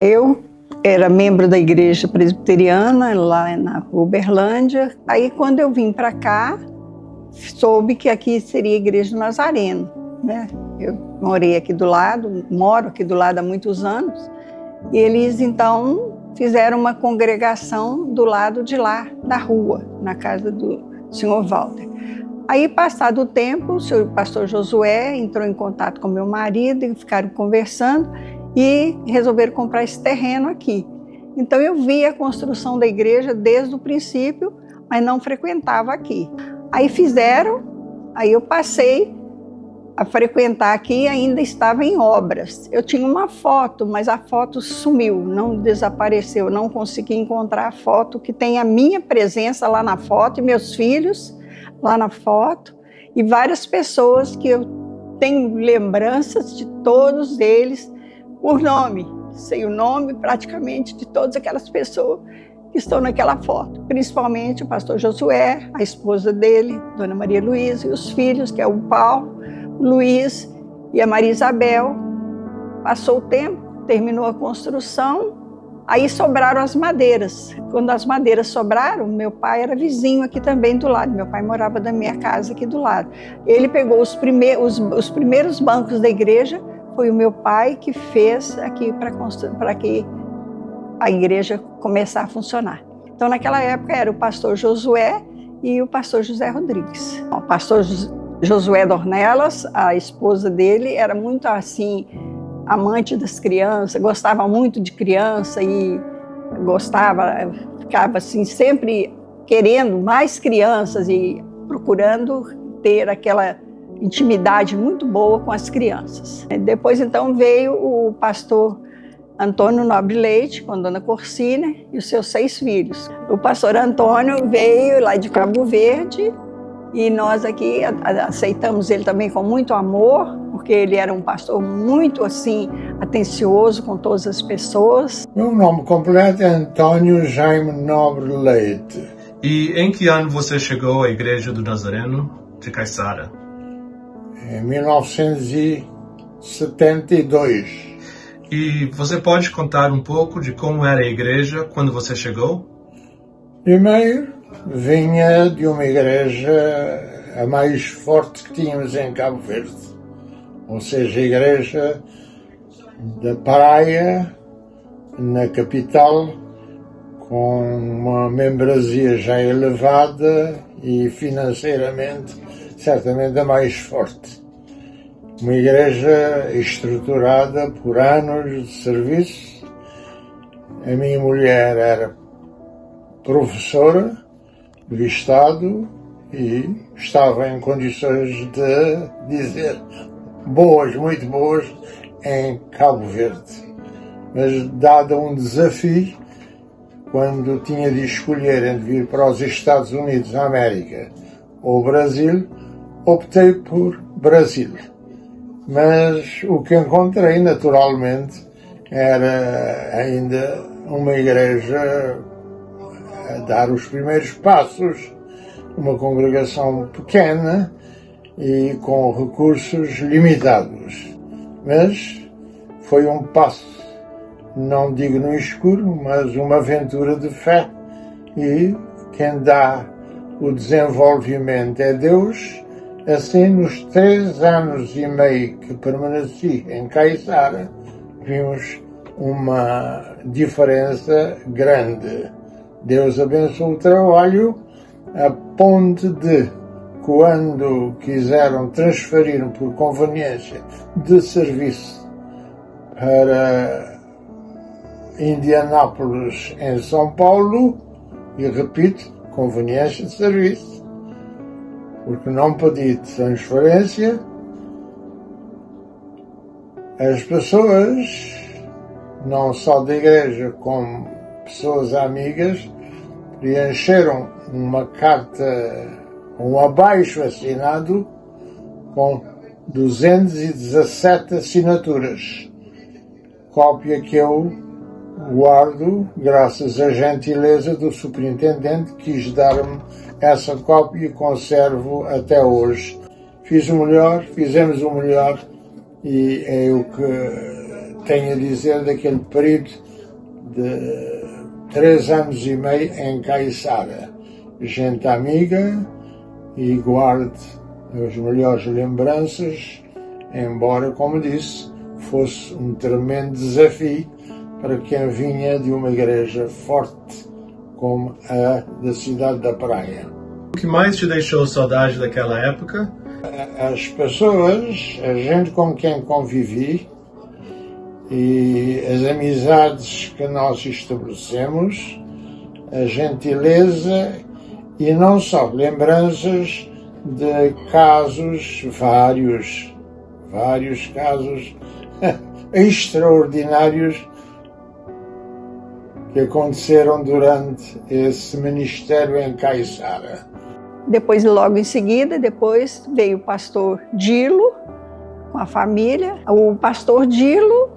Eu era membro da igreja presbiteriana lá na Uberlândia. Aí quando eu vim para cá, soube que aqui seria a Igreja do Nazareno, né? Eu morei aqui do lado, moro aqui do lado há muitos anos, e eles então fizeram uma congregação do lado de lá, da rua, na casa do senhor Walter. Aí, passado o tempo, o pastor Josué entrou em contato com meu marido e ficaram conversando e resolveram comprar esse terreno aqui. Então eu vi a construção da igreja desde o princípio, mas não frequentava aqui. Aí aí eu passei a frequentar aqui e ainda estava em obras. Eu tinha uma foto, mas a foto sumiu, não desapareceu, não consegui encontrar a foto que tem a minha presença lá na foto e meus filhos lá na foto e várias pessoas que eu tenho lembranças de todos eles por nome. Sei o nome praticamente de todas aquelas pessoas que estão naquela foto, principalmente o pastor Josué, a esposa dele, Dona Maria Luísa, e os filhos, que é o Paulo, o Luiz e a Maria Isabel. Passou o tempo, terminou a construção, aí sobraram as madeiras. Quando as madeiras sobraram, meu pai era vizinho aqui também do lado, meu pai morava da minha casa aqui do lado. Ele pegou os primeiros bancos da igreja, foi o meu pai que fez aqui para que a igreja começar a funcionar. Então, naquela época, era o pastor Josué e o pastor José Rodrigues. O pastor Josué Dornelas, a esposa dele, era muito assim, amante das crianças, gostava muito de criança e ficava assim, sempre querendo mais crianças e procurando ter aquela intimidade muito boa com as crianças. Depois, então, veio o pastor Antônio Nobre Leite, com Dona Corsínia e os seus 6 filhos. O pastor Antônio veio lá de Cabo Verde e nós aqui aceitamos ele também com muito amor, porque ele era um pastor muito assim, atencioso com todas as pessoas. Meu nome completo é Antônio Jaime Nobre Leite. E em que ano você chegou à Igreja do Nazareno de Caiçara? Em 1972. E você pode contar um pouco de como era a igreja quando você chegou? Primeiro, vinha de uma igreja a mais forte que tínhamos em Cabo Verde. Ou seja, a igreja da praia, na capital, com uma membresia já elevada e financeiramente, certamente a mais forte. Uma igreja estruturada por anos de serviço. A minha mulher era professora do Estado e estava em condições de dizer boas, muito boas, em Cabo Verde. Mas, dado um desafio, quando tinha de escolher entre vir para os Estados Unidos da América ou Brasil, optei por Brasil. Mas o que encontrei, naturalmente, era ainda uma igreja a dar os primeiros passos, uma congregação pequena e com recursos limitados. Mas foi um passo, não digo no escuro, mas uma aventura de fé, e quem dá o desenvolvimento é Deus. Assim, nos 3 anos e meio que permaneci em Caiçara, vimos uma diferença grande. Deus abençoou o trabalho a ponto de, quando quiseram transferir por conveniência de serviço para Indianápolis, em São Paulo, e repito, conveniência de serviço, porque não pedi transferência, as pessoas, não só da igreja, como pessoas amigas, preencheram uma carta, um abaixo assinado, com 217 assinaturas. Cópia que eu guardo, graças à gentileza do superintendente, que quis dar-me essa cópia e conservo até hoje. Fiz o melhor, fizemos o melhor, e é o que tenho a dizer daquele período de 3 anos e meio em Caiçara. Gente amiga e guardo as melhores lembranças, embora, como disse, fosse um tremendo desafio para quem vinha de uma igreja forte como a da cidade da Praia. O que mais te deixou saudade daquela época? As pessoas, a gente com quem convivi e as amizades que nós estabelecemos, a gentileza e não só lembranças de casos, vários casos extraordinários que aconteceram durante esse ministério em Caiçara. Depois, logo em seguida, veio o pastor Dilo com a família. O pastor Dilo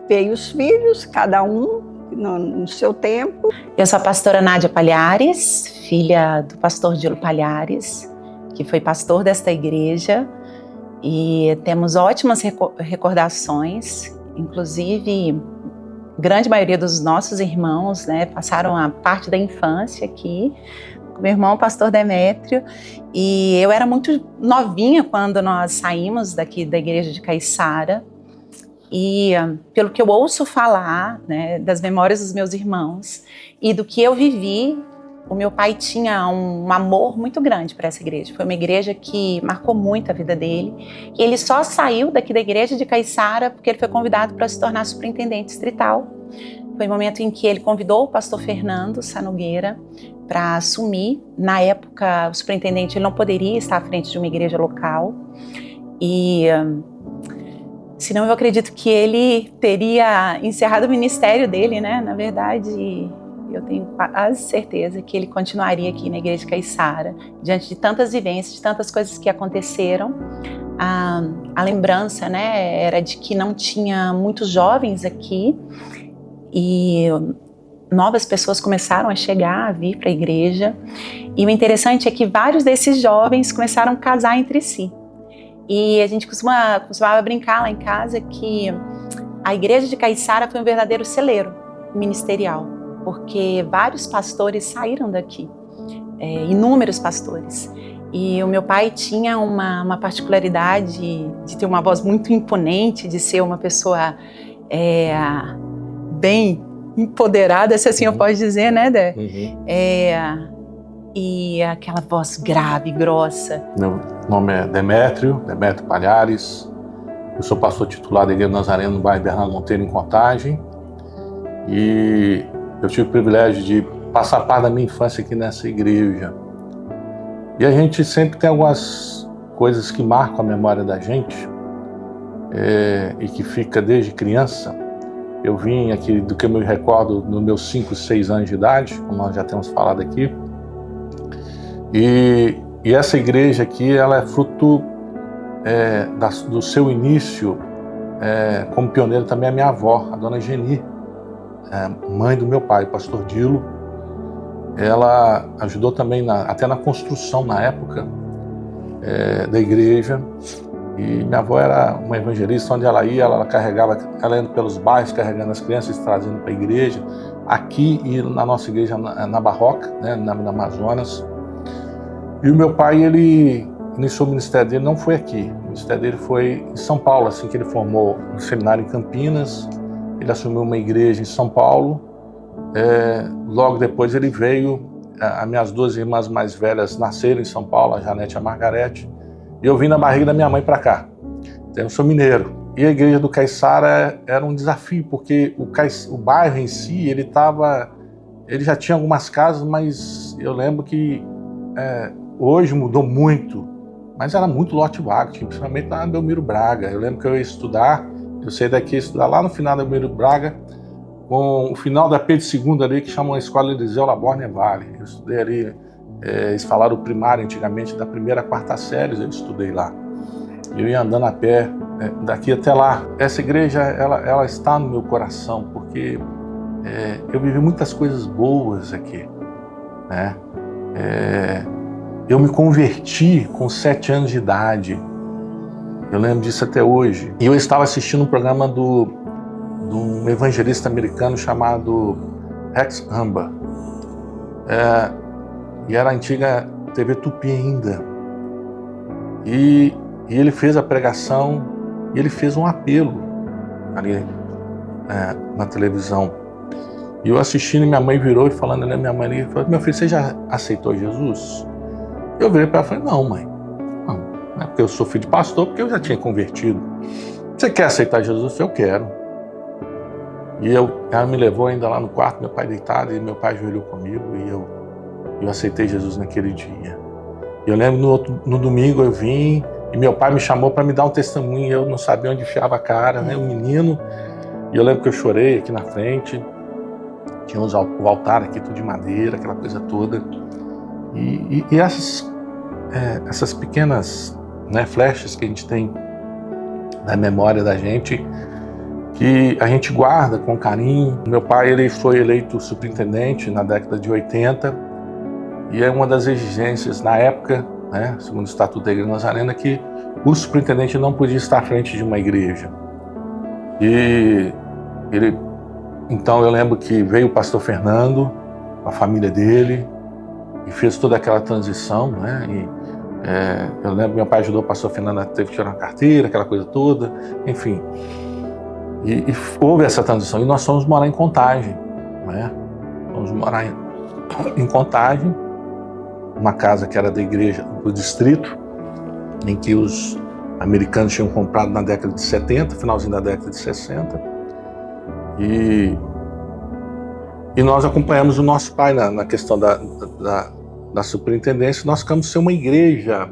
veio os filhos, cada um no seu tempo. Eu sou a pastora Nádia Palhares, filha do pastor Dilo Palhares, que foi pastor desta igreja, e temos ótimas recordações, inclusive grande maioria dos nossos irmãos, né, passaram a parte da infância aqui, com meu irmão, o pastor Demétrio, e eu era muito novinha quando nós saímos daqui da igreja de Caiçara, e pelo que eu ouço falar, né, das memórias dos meus irmãos e do que eu vivi, o meu pai tinha um amor muito grande para essa igreja. Foi uma igreja que marcou muito a vida dele. E ele só saiu daqui da igreja de Caiçara porque ele foi convidado para se tornar superintendente distrital. Foi o momento em que ele convidou o pastor Fernando Sanogueira para assumir. Na época, o superintendente ele não poderia estar à frente de uma igreja local. E senão eu acredito que ele teria encerrado o ministério dele, né? Na verdade, eu tenho quase certeza que ele continuaria aqui na igreja de Caiçara, diante de tantas vivências, de tantas coisas que aconteceram. A lembrança, né, era de que não tinha muitos jovens aqui e novas pessoas começaram a chegar, a vir para a igreja. E o interessante é que vários desses jovens começaram a casar entre si. E a gente costumava brincar lá em casa que a igreja de Caiçara foi um verdadeiro celeiro ministerial, porque vários pastores saíram daqui, inúmeros pastores. E o meu pai tinha uma particularidade de ter uma voz muito imponente, de ser uma pessoa bem empoderada, se assim eu posso dizer, né, Dé? Uhum. E aquela voz grave, grossa. Meu nome é Demétrio Palhares. Eu sou pastor titular da Igreja Nazareno no bairro Bernardo Monteiro, em Contagem. E eu tive o privilégio de passar parte da minha infância aqui nessa igreja. E a gente sempre tem algumas coisas que marcam a memória da gente e que fica desde criança. Eu vim aqui, do que eu me recordo, nos meus 5, 6 anos de idade, como nós já temos falado aqui. E essa igreja aqui, ela é fruto do seu início como pioneira também a minha avó, a dona Geni, mãe do meu pai, o pastor Dilo. Ela ajudou também até na construção, na época, da igreja. E minha avó era uma evangelista, onde ela ia, ela ia pelos bairros, carregando as crianças, trazendo para a igreja, aqui e na nossa igreja na Barroca, né, na Amazonas. E o meu pai, ele iniciou o ministério dele, não foi aqui, o ministério dele foi em São Paulo, assim que ele formou um seminário em Campinas. Ele assumiu uma igreja em São Paulo. Logo depois ele veio, as minhas 2 irmãs mais velhas nasceram em São Paulo, a Janete e a Margarete, e eu vim na barriga da minha mãe para cá. Então, eu sou mineiro. E a igreja do Caiçara era um desafio, porque o bairro em si, ele já tinha algumas casas, mas eu lembro que hoje mudou muito, mas era muito lote vago, principalmente na Belmiro Braga. Eu lembro que eu ia estudar, eu saí daqui ia estudar lá no final da Belmiro Braga, com o final da Pedro II ali, que chamam a Escola Eliseu Laborne Vale. Eu estudei ali, eles falaram o primário antigamente, da 1ª à 4ª série, eu estudei lá. Eu ia andando a pé, daqui até lá. Essa igreja, ela está no meu coração, porque eu vivi muitas coisas boas aqui, né? Eu me converti com 7 anos de idade. Eu lembro disso até hoje. E eu estava assistindo um programa do de um evangelista americano chamado Rex Humber. E era a antiga TV Tupi ainda. E ele fez a pregação, e ele fez um apelo ali na televisão. E eu assistindo, minha mãe virou e falando, né, minha mãe ali, falou: meu filho, você já aceitou Jesus? Eu virei para ela e falei: não, mãe. Não é porque eu sou filho de pastor, porque eu já tinha convertido. Você quer aceitar Jesus? Eu quero. E ela me levou ainda lá no quarto, meu pai deitado, e meu pai ajoelhou comigo, e eu aceitei Jesus naquele dia. Eu lembro no domingo eu vim, e meu pai me chamou para me dar um testemunho, e eu não sabia onde enfiava a cara, né, um menino. E eu lembro que eu chorei aqui na frente, tinha o altar aqui tudo de madeira, aquela coisa toda. E essas pequenas, né, flechas que a gente tem na memória da gente, que a gente guarda com carinho. Meu pai, ele foi eleito superintendente na década de 80, e é uma das exigências na época, né, segundo o Estatuto da Igreja Nazarena, que o superintendente não podia estar à frente de uma igreja. E então eu lembro que veio o pastor Fernando, a família dele, e fez toda aquela transição, né? Eu lembro que meu pai ajudou o pastor Fernando, teve que tirar uma carteira, aquela coisa toda, enfim. E houve essa transição, e nós fomos morar em Contagem, né? Fomos morar em Contagem, uma casa que era da igreja do distrito, em que os americanos tinham comprado na década de 70, finalzinho da década de 60. E nós acompanhamos o nosso pai na questão da superintendência. Nós ficamos sem uma igreja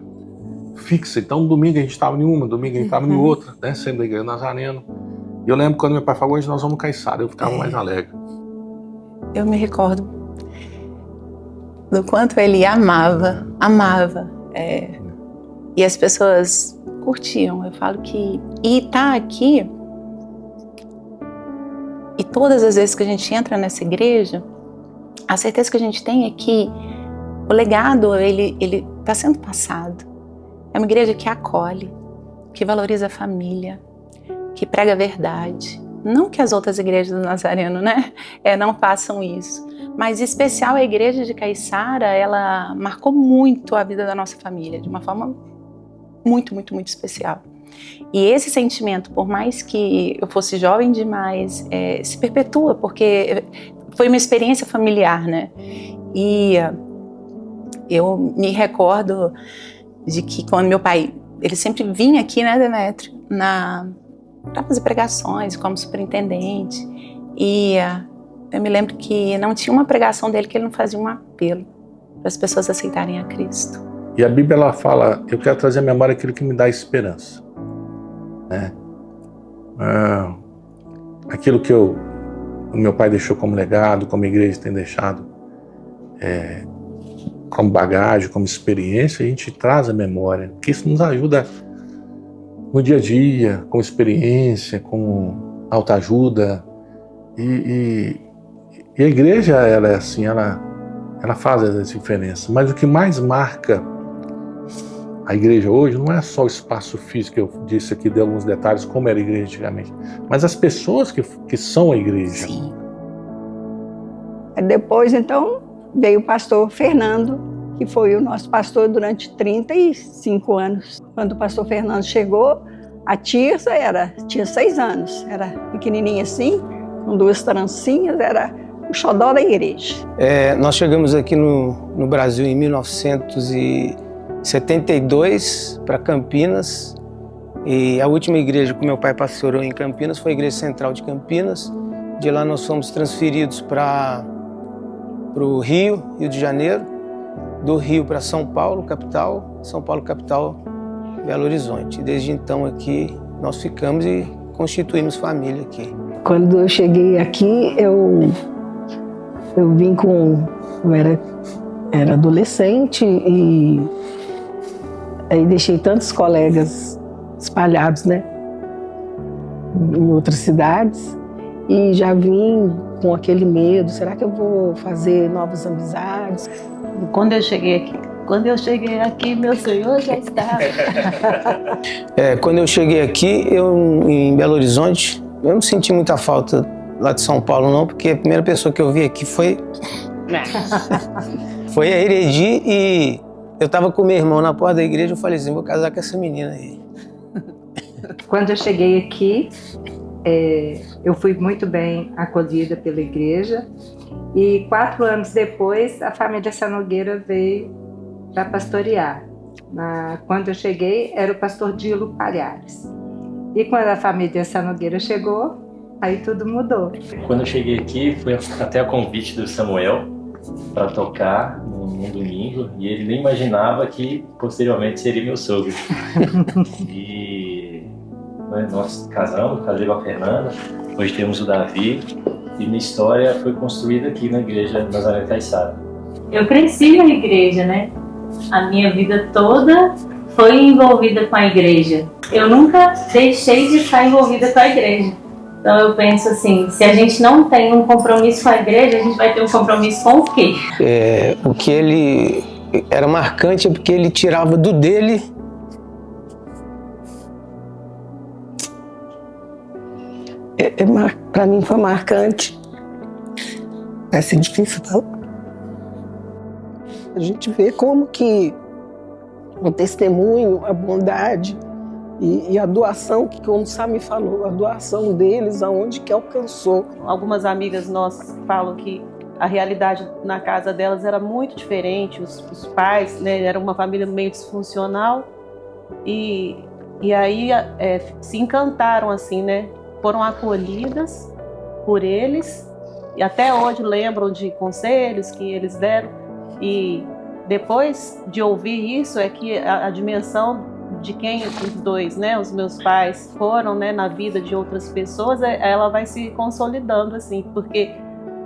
fixa. Então, domingo a gente estava em uma, domingo a gente estava em outra, né? Sendo da igreja Nazareno. E eu lembro quando meu pai falou: hoje nós vamos no Caiçara, eu ficava mais alegre. Eu me recordo do quanto ele amava. E as pessoas curtiam. Eu falo que... E tá aqui... E todas as vezes que a gente entra nessa igreja, a certeza que a gente tem é que o legado, ele está sendo passado. É uma igreja que acolhe, que valoriza a família, que prega a verdade. Não que as outras igrejas do Nazareno, né, não façam isso. Mas em especial a igreja de Caiçara, ela marcou muito a vida da nossa família, de uma forma muito, muito, muito especial. E esse sentimento, por mais que eu fosse jovem demais, se perpetua, porque foi uma experiência familiar, né? E eu me recordo de que quando meu pai, ele sempre vinha aqui, né, Demétrio, para fazer pregações como superintendente, e eu me lembro que não tinha uma pregação dele que ele não fazia um apelo para as pessoas aceitarem a Cristo. E a Bíblia, ela fala: eu quero trazer à memória aquilo que me dá esperança. Né? Aquilo que o meu pai deixou como legado, como a igreja tem deixado como bagagem, como experiência, a gente traz a memória, porque isso nos ajuda no dia a dia, com experiência, com autoajuda. E a igreja, ela é assim, ela faz essa diferença. Mas o que mais marca a igreja hoje não é só o espaço físico, que eu disse aqui, de alguns detalhes, como era a igreja antigamente, mas as pessoas que são a igreja. Sim. Depois, então, veio o pastor Fernando, que foi o nosso pastor durante 35 anos. Quando o pastor Fernando chegou, a Tirsa tinha 6 anos, era pequenininha assim, com 2 trancinhas, era o xodó da igreja. Nós chegamos aqui no Brasil em 1972 para Campinas, e a última igreja que meu pai pastoreou em Campinas foi a Igreja Central de Campinas. De lá nós fomos transferidos para o Rio de Janeiro, do Rio para São Paulo, capital, Belo Horizonte. E desde então aqui nós ficamos e constituímos família aqui. Quando eu cheguei aqui, eu vim eu era adolescente, e aí deixei tantos colegas espalhados, né, em outras cidades, e já vim com aquele medo: será que eu vou fazer novas amizades? Quando eu cheguei aqui, meu Senhor já estava. Quando eu cheguei aqui, em Belo Horizonte, eu não senti muita falta lá de São Paulo, não, porque a primeira pessoa que eu vi aqui foi a Heredi, e eu tava com meu irmão na porta da igreja, eu falei assim, vou casar com essa menina aí. Quando eu cheguei aqui, eu fui muito bem acolhida pela igreja, e 4 anos depois a família Sanogueira veio para pastorear. Quando eu cheguei, era o pastor Dilo Palhares. E quando a família Sanogueira chegou, aí tudo mudou. Quando eu cheguei aqui, foi até o convite do Samuel para tocar num domingo, e ele nem imaginava que posteriormente seria meu sogro. E nós casei com a Fernanda, hoje temos o Davi, e minha história foi construída aqui na igreja Nazaré Caiçara. Eu cresci na igreja, né? A minha vida toda foi envolvida com a igreja. Eu nunca deixei de estar envolvida com a igreja. Então eu penso assim, se a gente não tem um compromisso com a igreja, a gente vai ter um compromisso com o quê? O que ele era marcante é porque ele tirava do dele Para mim foi marcante. Vai ser difícil falar. A gente vê como que o testemunho, a bondade e a doação, que como o Sami falou, a doação deles, aonde que alcançou. Algumas amigas nossas falam que a realidade na casa delas era muito diferente, os pais, né, era uma família meio disfuncional, e aí se encantaram assim, né? Foram acolhidas por eles e até hoje lembram de conselhos que eles deram, e depois de ouvir isso é que a dimensão de quem os dois, né, os meus pais foram, né, na vida de outras pessoas, ela vai se consolidando assim, porque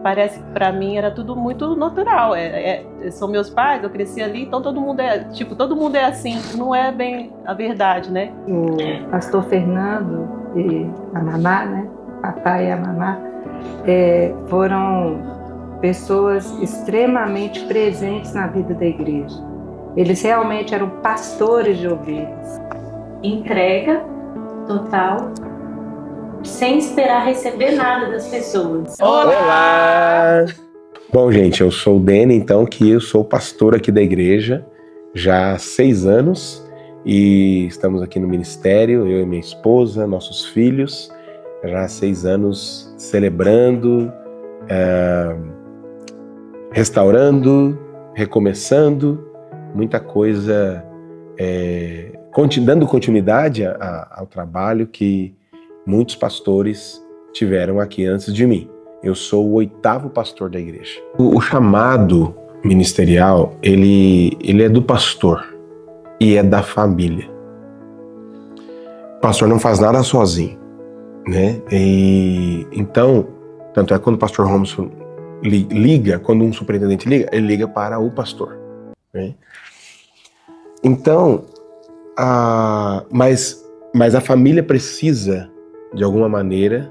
parece que para mim era tudo muito natural, são meus pais, eu cresci ali, então todo mundo é assim, não é bem a verdade, né? O pastor Fernando e a mamá, né, papai e a mamá, foram pessoas extremamente presentes na vida da igreja. Eles realmente eram pastores de ovelhas. Entrega total, sem esperar receber nada das pessoas. Olá! Bom, gente, eu sou o Dene, então, que eu sou pastor aqui da igreja já há 6 anos, e estamos aqui no ministério, eu e minha esposa, nossos filhos, já há 6 anos celebrando, restaurando, recomeçando, muita coisa, dando continuidade ao trabalho que muitos pastores tiveram aqui antes de mim. Eu sou o 8º pastor da igreja. O chamado ministerial, ele é do pastor e é da família. O pastor não faz nada sozinho, né? E então, tanto é quando o pastor Robson liga, quando um superintendente liga, ele liga para o pastor, né? Então, mas a família precisa, de alguma maneira,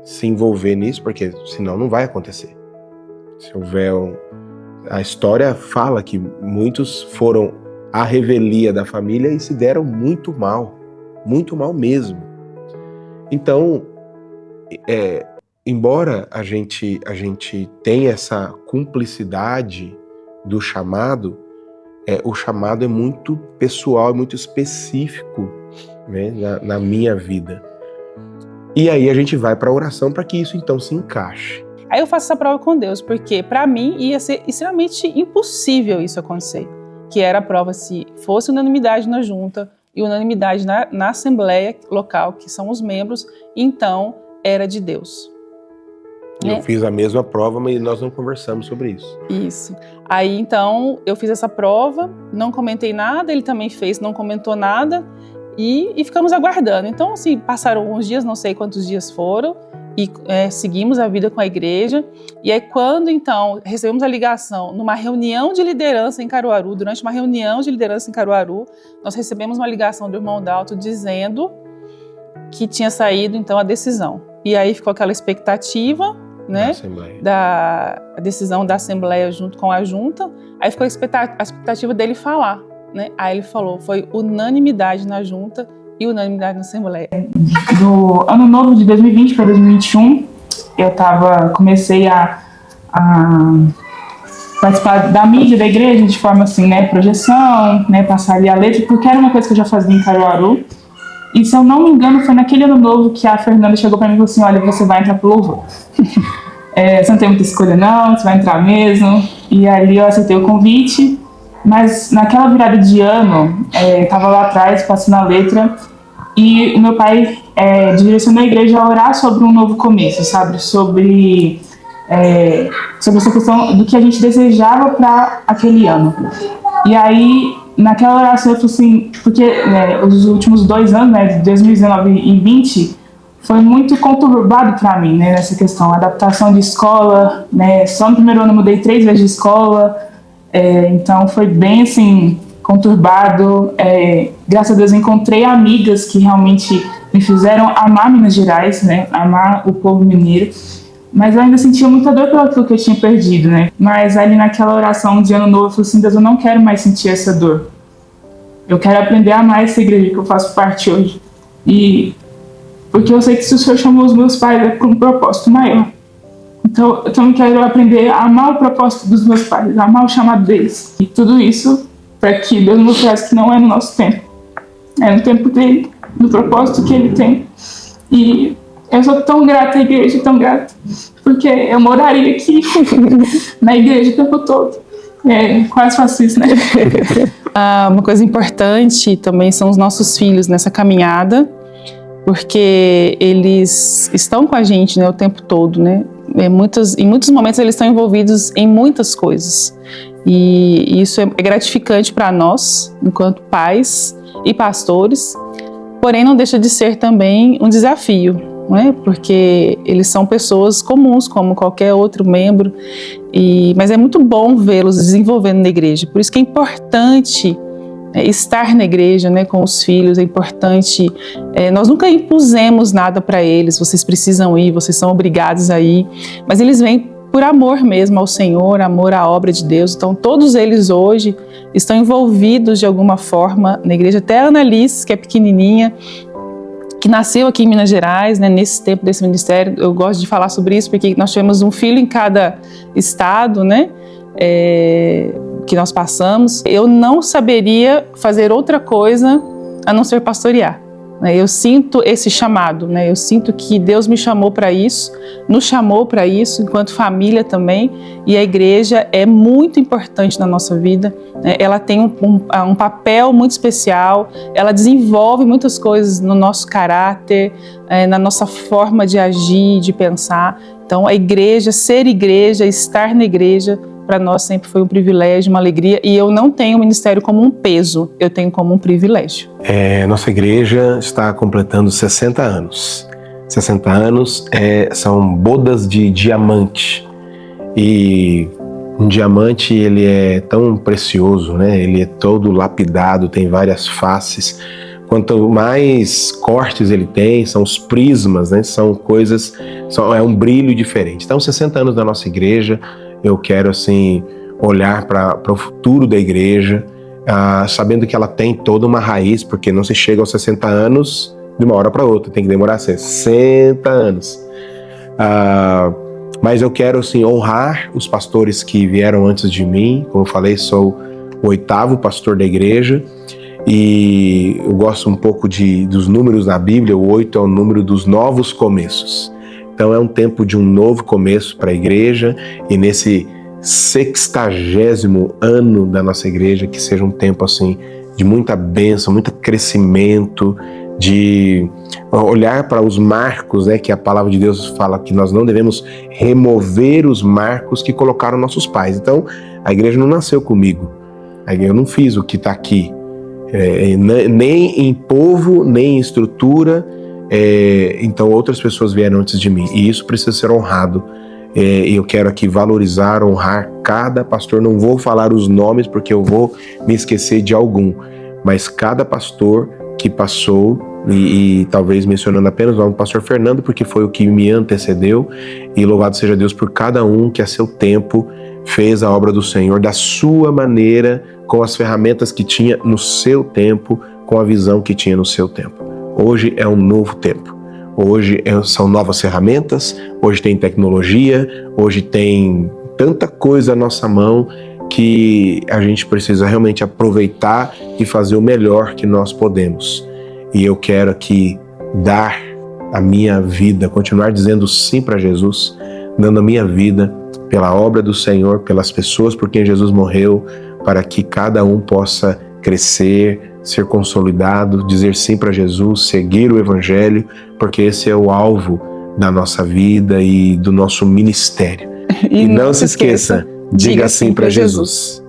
se envolver nisso, porque senão não vai acontecer. Se houver a história fala que muitos foram à revelia da família e se deram muito mal mesmo. Então, embora a gente tenha essa cumplicidade do chamado, o chamado é muito pessoal, é muito específico, né, na minha vida. E aí a gente vai para a oração para que isso então se encaixe. Aí eu faço essa prova com Deus, porque para mim ia ser extremamente impossível isso acontecer. Que era a prova se fosse unanimidade na junta e unanimidade na assembleia local, que são os membros, então era de Deus. Eu fiz a mesma prova, mas nós não conversamos sobre isso. Isso. Aí então eu fiz essa prova, não comentei nada, ele também fez, não comentou nada, e ficamos aguardando. Então, assim, passaram uns dias, não sei quantos dias foram, e seguimos a vida com a igreja. E aí, quando, então, recebemos a ligação numa reunião de liderança em Caruaru, durante uma reunião de liderança em Caruaru, nós recebemos uma ligação do irmão Dalton dizendo que tinha saído, então, a decisão. E aí ficou aquela expectativa, né, da decisão da Assembleia junto com a junta. Aí ficou a expectativa dele falar. Né? Aí ele falou, foi unanimidade na junta e unanimidade na Assembleia. Do ano novo de 2020 para 2021, eu comecei a participar da mídia da igreja de forma assim, né, projeção, né, passar ali a letra, porque era uma coisa que eu já fazia em Caruaru. E se eu não me engano, foi naquele ano novo que a Fernanda chegou para mim e falou assim: olha, você vai entrar pro louvor. Você não tem muita escolha não, você vai entrar mesmo. E ali eu aceitei o convite, mas naquela virada de ano, estava lá atrás, passando a letra, e o meu pai direcionou a igreja a orar sobre um novo começo, sabe? Sobre essa questão do que a gente desejava para aquele ano. E aí, naquela oração, eu falei assim, porque os últimos 2 anos, né, de 2019 e 2020, foi muito conturbado para mim, né, nessa questão, adaptação de escola, né, só no primeiro ano eu mudei 3 vezes de escola, então foi bem, assim, conturbado. Graças a Deus eu encontrei amigas que realmente me fizeram amar Minas Gerais, né, amar o povo mineiro, mas eu ainda sentia muita dor pelo aquilo que eu tinha perdido, né, mas ali naquela oração de ano novo eu falei assim: Deus, eu não quero mais sentir essa dor, eu quero aprender a amar essa igreja que eu faço parte hoje, e porque eu sei que se o Senhor chamou os meus pais é por um propósito maior. Então eu também quero aprender a amar o propósito dos meus pais, a amar o chamado deles. E tudo isso para que Deus mostrasse que não é no nosso tempo, é no tempo dele, no propósito que ele tem. E eu sou tão grata à igreja, tão grata, porque eu moraria aqui na igreja o tempo todo. Quase faço isso, né? Uma coisa importante também são os nossos filhos nessa caminhada, porque eles estão com a gente, né, o tempo todo, né? Em muitos momentos eles estão envolvidos em muitas coisas, e isso é gratificante para nós, enquanto pais e pastores, porém não deixa de ser também um desafio, não é? Porque eles são pessoas comuns, como qualquer outro membro, mas é muito bom vê-los desenvolvendo na igreja. Por isso que é importante estar na igreja, né, com os filhos. É importante, nós nunca impusemos nada para eles, vocês precisam ir, vocês são obrigados a ir, mas eles vêm por amor mesmo ao Senhor, amor à obra de Deus. Então todos eles hoje estão envolvidos de alguma forma na igreja. Até a Annalise, que é pequenininha, que nasceu aqui em Minas Gerais, né, nesse tempo desse ministério. Eu gosto de falar sobre isso porque nós tivemos um filho em cada estado, né, que nós passamos. Eu não saberia fazer outra coisa a não ser pastorear, né? Eu sinto esse chamado, né? Eu sinto que Deus me chamou para isso, nos chamou para isso, enquanto família também, e a igreja é muito importante na nossa vida, né? Ela tem um papel muito especial, ela desenvolve muitas coisas no nosso caráter, na nossa forma de agir, de pensar. Então a igreja, ser igreja, estar na igreja, para nós sempre foi um privilégio, uma alegria, e eu não tenho o ministério como um peso, eu tenho como um privilégio. Nossa igreja está completando 60 anos. 60 anos são bodas de diamante, e um diamante, ele é tão precioso, né? Ele é todo lapidado, tem várias faces. Quanto mais cortes ele tem, são os prismas, né? São coisas, é um brilho diferente. Então, 60 anos da nossa igreja, eu quero, assim, olhar para o futuro da igreja, sabendo que ela tem toda uma raiz, porque não se chega aos 60 anos de uma hora para outra, tem que demorar 60 anos. Mas eu quero, assim, honrar os pastores que vieram antes de mim. Como eu falei, sou o 8º pastor da igreja, e eu gosto um pouco dos números na Bíblia. O 8 é o número dos novos começos. Então é um tempo de um novo começo para a igreja, e nesse 60º ano da nossa igreja, que seja um tempo, assim, de muita bênção, muito crescimento, de olhar para os marcos, né, que a palavra de Deus fala que nós não devemos remover os marcos que colocaram nossos pais. Então a igreja não nasceu comigo, eu não fiz o que está aqui, nem em povo, nem em estrutura. Então outras pessoas vieram antes de mim, e isso precisa ser honrado. E eu quero aqui valorizar, honrar cada pastor. Não vou falar os nomes porque eu vou me esquecer de algum, mas cada pastor que passou, e talvez mencionando apenas o nome do pastor Fernando, porque foi o que me antecedeu, e louvado seja Deus por cada um que a seu tempo fez a obra do Senhor da sua maneira, com as ferramentas que tinha no seu tempo, com a visão que tinha no seu tempo. Hoje é um novo tempo. Hoje são novas ferramentas, hoje tem tecnologia, hoje tem tanta coisa à nossa mão que a gente precisa realmente aproveitar e fazer o melhor que nós podemos. E eu quero aqui dar a minha vida, continuar dizendo sim para Jesus, dando a minha vida pela obra do Senhor, pelas pessoas por quem Jesus morreu, para que cada um possa crescer, ser consolidado, dizer sim para Jesus, seguir o Evangelho, porque esse é o alvo da nossa vida e do nosso ministério. E não se esqueça, diga sim para Jesus.